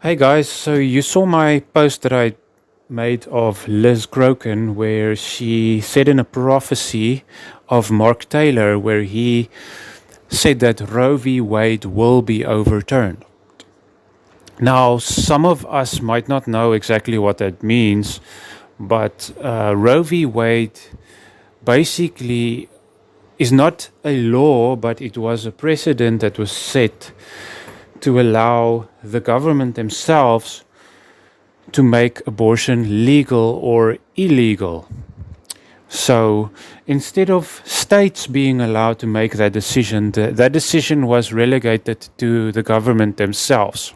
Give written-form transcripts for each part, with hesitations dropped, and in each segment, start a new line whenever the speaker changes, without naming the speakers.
Hey guys, so you saw my post that I made of Liz Croken, where she said in a prophecy of Mark Taylor, where he said that Roe v Wade will be overturned. Now, some of us might not know exactly what that means, but Roe v Wade basically is not a law, but it was a precedent that was set to allow the government themselves to make abortion legal or illegal. So instead of states being allowed to make that decision, that decision was relegated to the government themselves.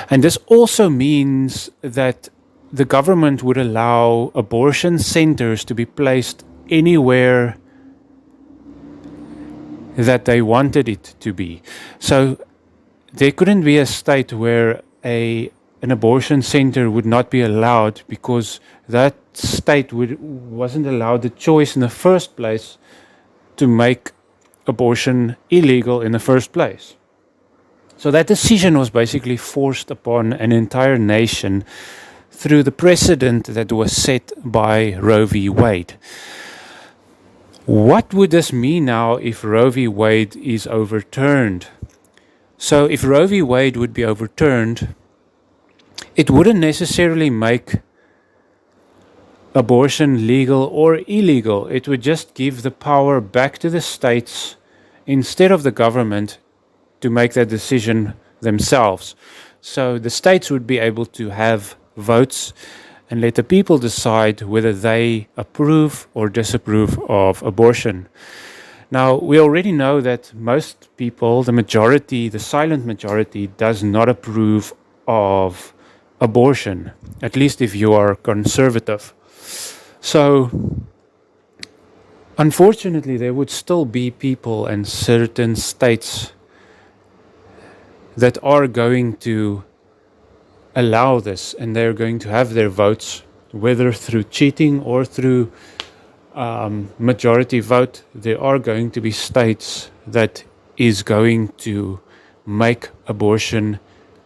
And this also means that the government would allow abortion centers to be placed anywhere that they wanted it to be. So there couldn't be a state where an abortion center would not be allowed because that state wasn't allowed the choice in the first place to make abortion illegal in the first place. So that decision was basically forced upon an entire nation through the precedent that was set by Roe v. Wade. What would this mean now if Roe v. Wade is overturned? So if Roe v. Wade would be overturned, it wouldn't necessarily make abortion legal or illegal. It would just give the power back to the states instead of the government to make that decision themselves. So the states would be able to have votes and let the people decide whether they approve or disapprove of abortion. Now, we already know that most people, the majority, the silent majority, does not approve of abortion, at least if you are conservative. So, unfortunately, there would still be people and certain states that are going to allow this, and they're going to have their votes, whether through cheating or through majority vote. There are going to be states that is going to make abortion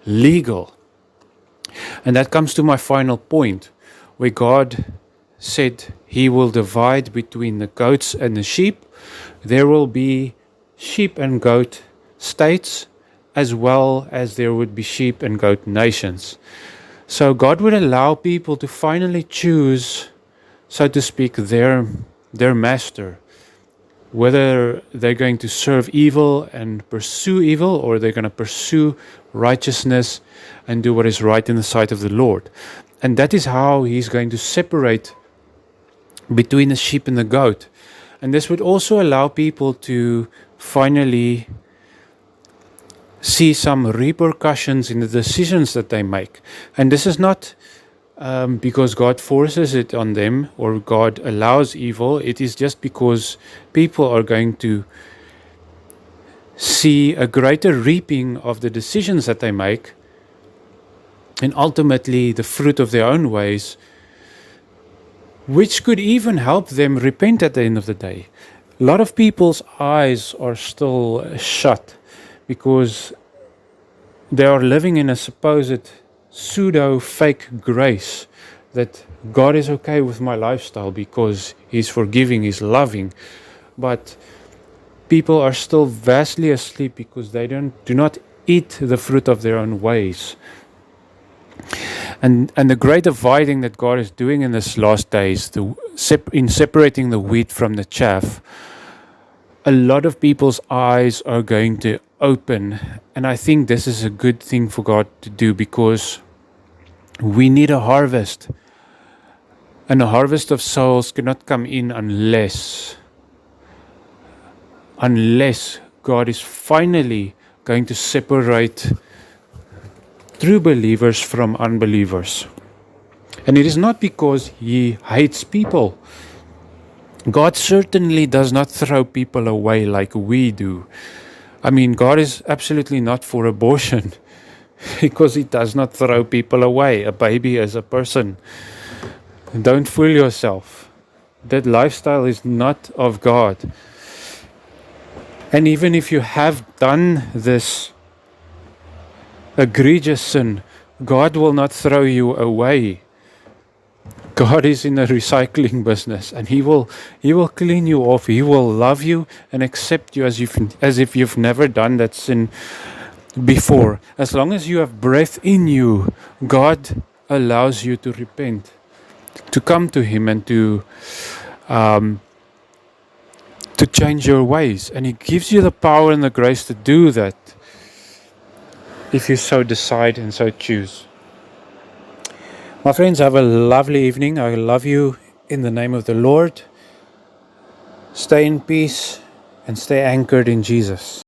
legal. And that comes to my final point, where God said he will divide between the goats and the sheep. There will be sheep and goat states, as well as there would be sheep and goat nations. So God would allow people to finally choose, so to speak, their master, whether they're going to serve evil and pursue evil, or they're going to pursue righteousness and do what is right in the sight of the Lord. And that is how he's going to separate between the sheep and the goat. And this would also allow people to finally see some repercussions in the decisions that they make. And this is not because God forces it on them or God allows evil. It is just because people are going to see a greater reaping of the decisions that they make, and ultimately the fruit of their own ways, which could even help them repent at the end of the day. A lot of people's eyes are still shut because they are living in a supposed pseudo-fake grace that God is okay with my lifestyle because he's forgiving, he's loving. But people are still vastly asleep because they do not eat the fruit of their own ways. And the great dividing that God is doing in this last days, in separating the wheat from the chaff, a lot of people's eyes are going to open. And I think this is a good thing for God to do, because we need a harvest. And a harvest of souls cannot come in unless God is finally going to separate true believers from unbelievers. And it is not because he hates people. God certainly does not throw people away like we do. I mean, God is absolutely not for abortion because he does not throw people away. A baby is a person. Don't fool yourself. That lifestyle is not of God. And even if you have done this egregious sin, God will not throw you away. God is in the recycling business, and He will clean you off. He will love you and accept you as if you've never done that sin before. As long as you have breath in you, God allows you to repent, to come to Him, and to change your ways. And He gives you the power and the grace to do that if you so decide and so choose. My friends, have a lovely evening. I love you in the name of the Lord. Stay in peace and stay anchored in Jesus.